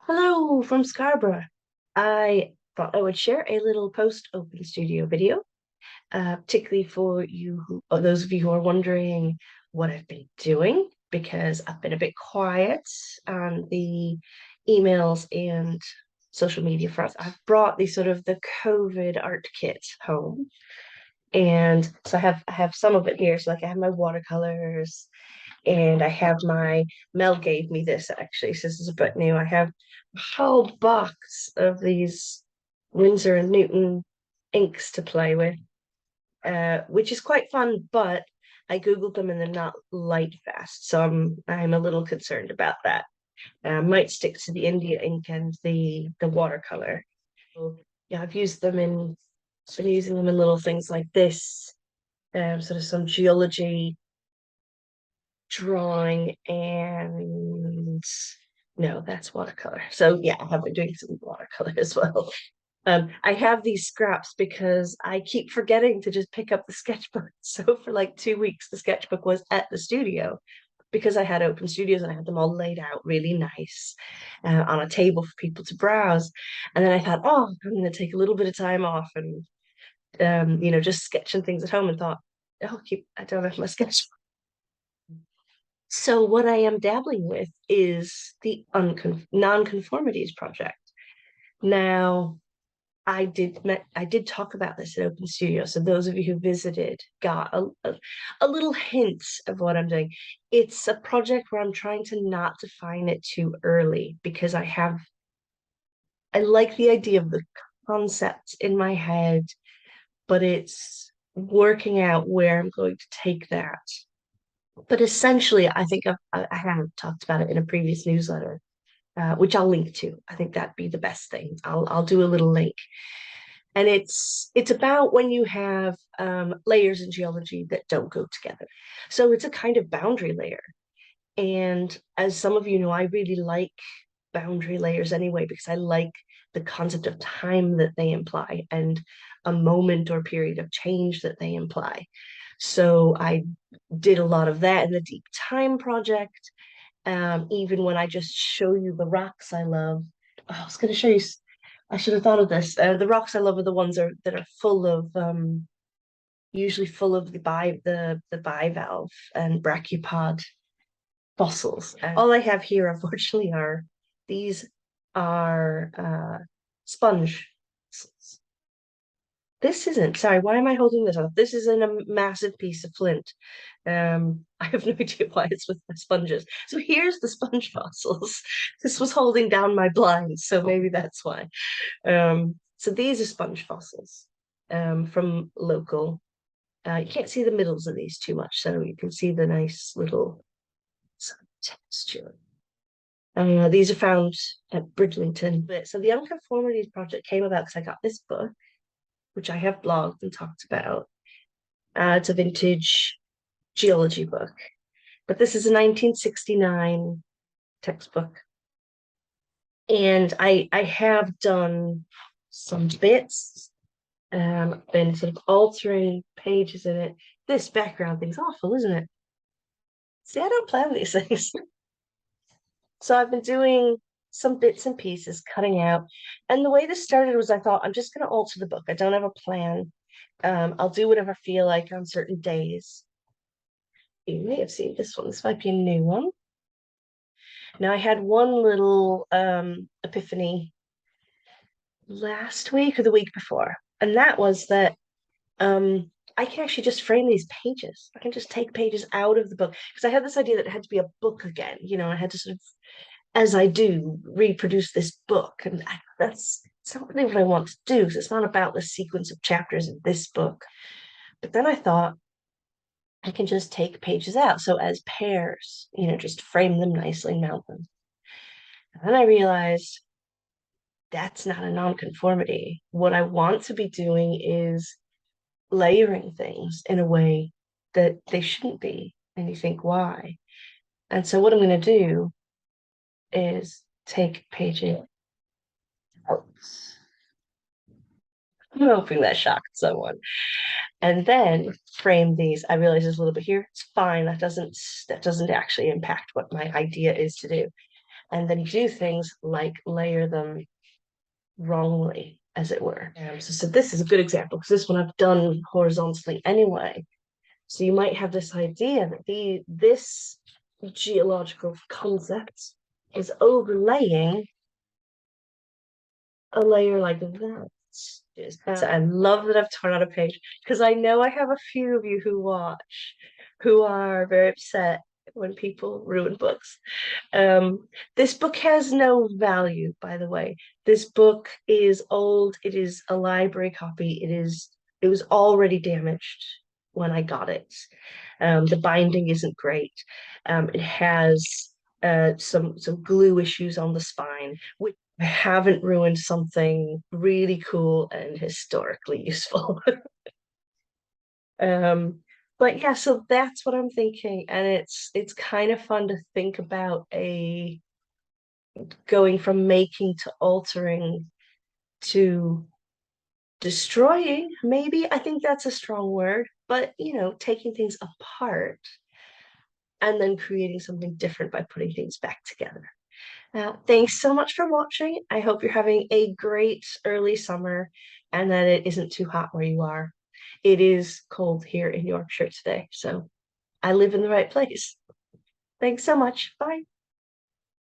Hello from Scarborough. I thought I would share a little post Open Studio video, particularly for or those of you who are wondering what I've been doing, because I've been a bit quiet on the emails and social media front. I've brought the COVID art kit home, and so I have some of it here. So like I have my watercolors, and I have my Mel gave me this actually, so this is a bit new. I have a whole box of these Winsor and Newton inks to play with, which is quite fun, but I Googled them and they're not light fast, so I'm a little concerned about that. I might stick to the India ink and the watercolor. So, yeah, been using them in little things like this, sort of some geology drawing, and no, that's watercolor. So yeah, I have been doing some watercolor as well. I have these scraps because I keep forgetting to just pick up the sketchbook. So for like 2 weeks, the sketchbook was at the studio because I had open studios and I had them all laid out really nice on a table for people to browse. And then I thought, oh, I'm going to take a little bit of time off and just sketching things at home, and thought, oh, I don't have my sketchbook. So what I am dabbling with is the nonconformities project. Now, I did talk about this at Open Studio, so those of you who visited got a little hint of what I'm doing. It's a project where I'm trying to not define it too early because I like the idea of the concept in my head, but it's working out where I'm going to take that. But essentially, I think I have talked about it in a previous newsletter, which I'll link to. I think that'd be the best thing. I'll do a little link, and it's about when you have layers in geology that don't go together. So it's a kind of boundary layer, and as some of you know, I really like boundary layers anyway because I like the concept of time that they imply and a moment or period of change that they imply. So I did a lot of that in the Deep Time project. Even when I just show you the rocks I love. Oh, I was going to show you. I should have thought of this. The rocks I love are the ones that are full of usually full of the bivalve and brachipod fossils. All I have here, unfortunately, are these are sponge fossils. This isn't, sorry, why am I holding this up? This is in a massive piece of flint. I have no idea why it's with my sponges. So here's the sponge fossils. This was holding down my blinds, so maybe that's why. So these are sponge fossils from local. You can't see the middles of these too much, so you can see the nice little texture. These are found at Bridlington. So the Unconformities Project came about because I got this book, which I have blogged and talked about. It's a vintage geology book, but this is a 1969 textbook. And I have done some bits, been sort of altering pages in it. This background thing's awful, isn't it? See, I don't plan these things. So I've been doing some bits and pieces, cutting out. And the way this started was I thought, I'm just going to alter the book. I don't have a plan. I'll do whatever I feel like on certain days. You may have seen this one. This might be a new one. Now, I had one little epiphany last week or the week before, and that was that I can actually just frame these pages. I can just take pages out of the book because I had this idea that it had to be a book again. I had to sort of, as I do, reproduce this book, and it's not really what I want to do because it's not about the sequence of chapters in this book. But then I thought I can just take pages out. So as pairs, just frame them nicely, mount them. And then I realized that's not a nonconformity. What I want to be doing is layering things in a way that they shouldn't be. And you think, why? And so what I'm going to do is take pages out. I'm hoping that shocked someone. And then frame these. I realize there's a little bit here. It's fine. That doesn't actually impact what my idea is to do. And then you do things like layer them wrongly, as it were. So this is a good example because this one I've done horizontally anyway. So you might have this idea that this geological concept is overlaying a layer like that. So I love that I've torn out a page because I know I have a few of you who watch who are very upset when people ruin books. This book has no value, by the way. This book is old. It is a library copy. It was already damaged when I got it. The binding isn't great. It has some glue issues on the spine, which I haven't ruined something really cool and historically useful. Um, but yeah, so that's what I'm thinking, and it's kind of fun to think about a going from making to altering to destroying, maybe. I think that's a strong word, but taking things apart and then creating something different by putting things back together. Thanks so much for watching. I hope you're having a great early summer and that it isn't too hot where you are. It is cold here in Yorkshire today, so I live in the right place. Thanks so much. Bye.